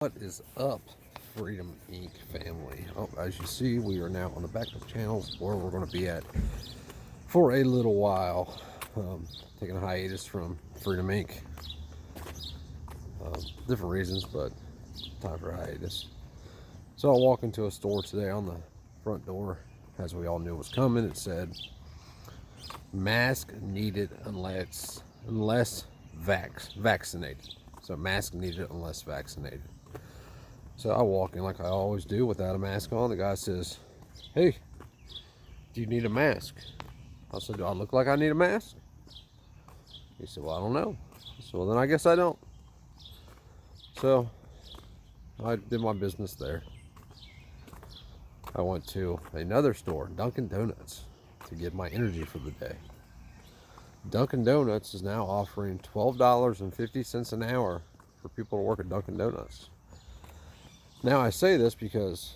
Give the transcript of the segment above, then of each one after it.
What is up, Freedom Inc. family? Oh, as you see, we are now on the backup channels where we're going to be at for a little while. Taking a hiatus from Freedom Inc. Different reasons, but time for a hiatus. So I walk into a store today. On the front door, as we all knew was coming, it said mask needed unless vaccinated. So mask needed unless vaccinated. So I walk in like I always do without a mask on. The guy says, "Hey, do you need a mask?" I said, "Do I look like I need a mask?" He said, "Well, I don't know." I said, "Well, then I guess I don't." So I did my business there. I went to another store, Dunkin' Donuts, to get my energy for the day. Dunkin' Donuts is now offering $12.50 an hour for people to work at Dunkin' Donuts. Now I say this because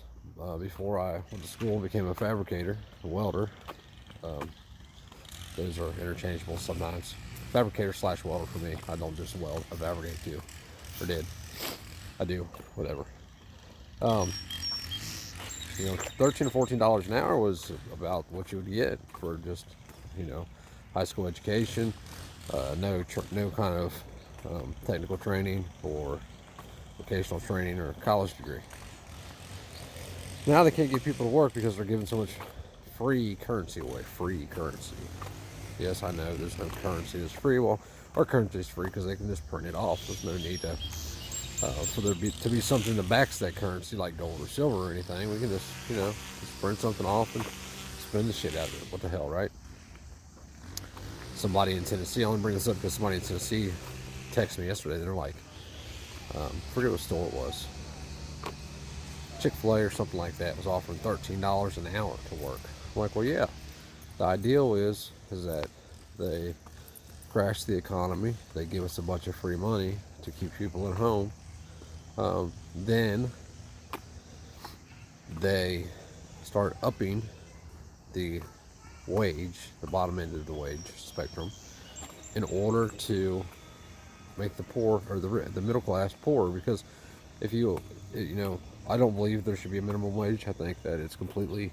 before I went to school and became a fabricator, a welder, those are interchangeable sometimes. Fabricator / welder for me. I don't just weld, I fabricate too, or did. I do, whatever. $13 to $14 an hour was about what you would get for just, high school education, no kind of technical training or vocational training or college degree. Now they can't get people to work because they're giving so much free currency away. Free currency. Yes, I know there's no currency that's free. Well, our currency is free because they can just print it off. There's no need for there to be something that backs that currency, like gold or silver or anything. We can just, just print something off and spend the shit out of it. What the hell, right? Somebody in Tennessee, I only bring this up because somebody in Tennessee texted me yesterday. They're like, forget what store it was, Chick-fil-A or something like that, was offering $13 an hour to work. I'm like, well, yeah. The ideal is that they crash the economy. They give us a bunch of free money to keep people at home. Then they start upping the wage, the bottom end of the wage spectrum, in order to make the poor or the middle class poorer. Because if I don't believe there should be a minimum wage. I think that it's completely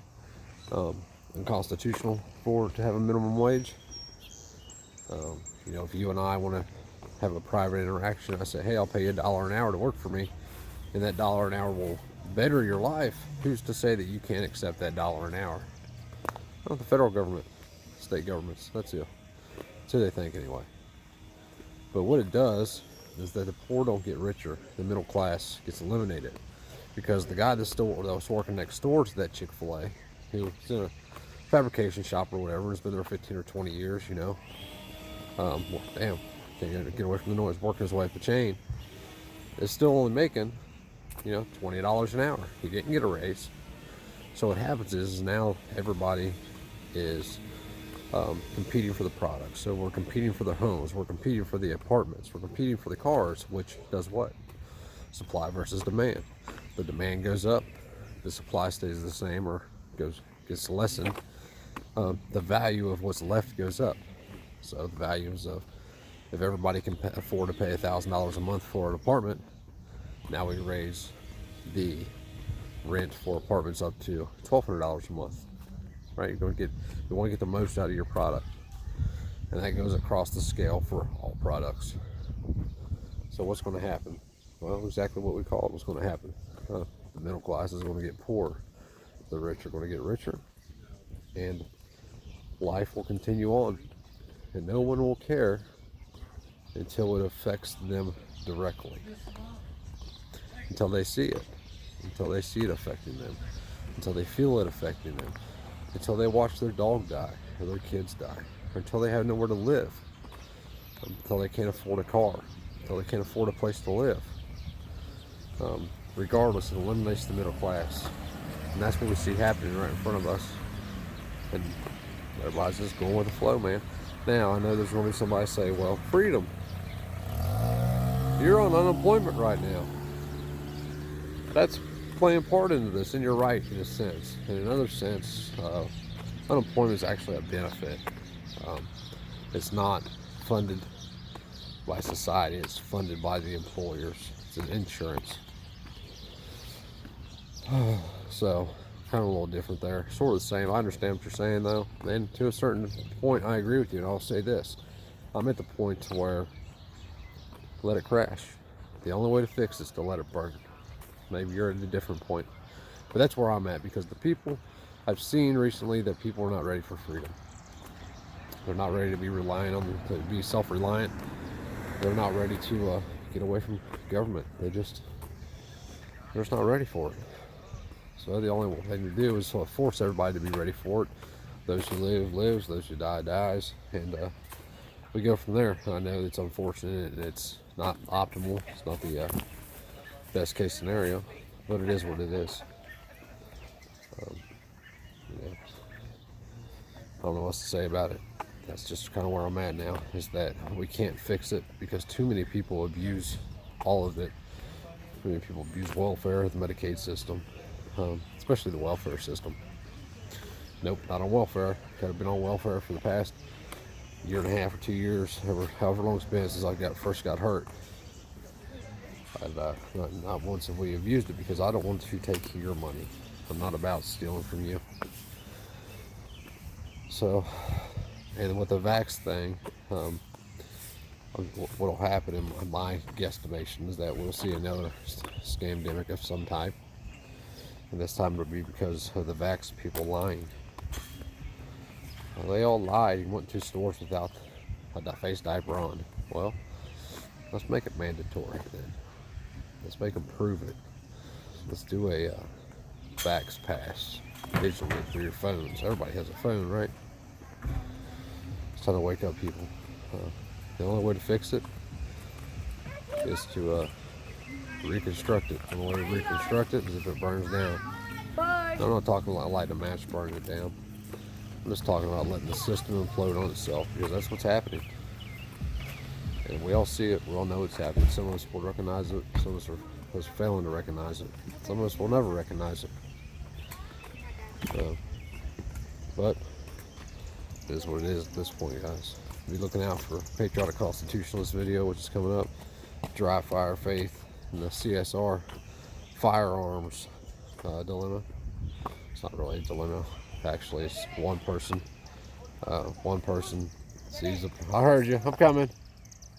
unconstitutional to have a minimum wage. If you and I want to have a private interaction, I say, "Hey, I'll pay you $1 an hour to work for me," and that $1 an hour will better your life. Who's to say that you can't accept that $1 an hour? Well, the federal government, state governments, that's who they think anyway. But what it does is that the poor don't get richer. The middle class gets eliminated. Because the guy that was working next door to that Chick-fil-A, who was in a fabrication shop or whatever, has been there 15 or 20 years, well, damn, can't get away from the noise, working his way up the chain, is still only making, $20 an hour. He didn't get a raise. So what happens is now everybody is competing for the products. So we're competing for the homes, we're competing for the apartments, we're competing for the cars, which does what? Supply versus demand. The demand goes up, the supply stays the same or gets lessened. The value of what's left goes up. So the values of, if everybody can afford to pay $1,000 a month for an apartment, now we raise the rent for apartments up to $1,200 a month. Right? You want to get the most out of your product, and that goes across the scale for all products. So what's going to happen? Well, exactly what we call it was going to happen. The middle class is going to get poorer. The rich are going to get richer. And life will continue on. And no one will care until it affects them directly. Until they see it. Until they see it affecting them. Until they feel it affecting them. Until they watch their dog die or their kids die. Or until they have nowhere to live. Until they can't afford a car. Until they can't afford a place to live. Regardless, it eliminates the middle class. And that's what we see happening right in front of us. And everybody's just going with the flow, man. Now, I know there's going to be somebody say, "Well, Freedom, you're on unemployment right now." That's playing part into this, and you're right in a sense. In another sense, unemployment is actually a benefit. It's not funded by society, it's funded by the employers. It's an insurance. So, kind of a little different there. Sort of the same. I understand what you're saying, though. And to a certain point, I agree with you. And I'll say this. I'm at the point to where let it crash. The only way to fix it is to let it burn. Maybe you're at a different point. But that's where I'm at, because the people I've seen recently, that people are not ready for freedom. They're not ready to be reliant on, to be self-reliant. They're not ready to get away from government. They're just not ready for it. So the only thing to do is force everybody to be ready for it. Those who live, lives. Those who die, dies. And we go from there. I know it's unfortunate and it's not optimal. It's not the best case scenario, but it is what it is. Yeah. I don't know what to say about it. That's just kind of where I'm at now, is that we can't fix it because too many people abuse all of it. Too many people abuse welfare, the Medicaid system, especially the welfare system. Nope, not on welfare. Could have been on welfare for the past year and a half or 2 years, however long it's been since I first got hurt. And not once have we abused it, because I don't want to take your money. I'm not about stealing from you. So, and with the vax thing, what'll happen in my guesstimation is that we'll see another scamdemic of some type. And this time it'll be because of the vax people lying. Well, they all lied and went to stores without a face diaper on. Well, let's make it mandatory then. Let's make them prove it. Let's do a vax pass digitally through your phones. Everybody has a phone, right? It's time to wake up, people. The only way to fix it is to reconstruct it. The only way to reconstruct it is if it burns down. I'm not talking about lighting a match, burning it down. I'm just talking about letting the system implode on itself, because that's what's happening. And we all see it. We all know it's happening. Some of us will recognize it. Some of us are failing to recognize it. Some of us will never recognize it. But it is what it is at this point, guys. Be looking out for Patriotic Constitutionalist video, which is coming up. Dry fire faith and the CSR firearms dilemma. It's not really a dilemma. Actually, it's one person. One person sees the. I heard you. I'm coming.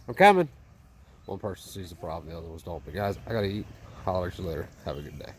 I'm coming. One person sees the problem, the other ones don't. But guys, I gotta eat. Holler at you later. Have a good day.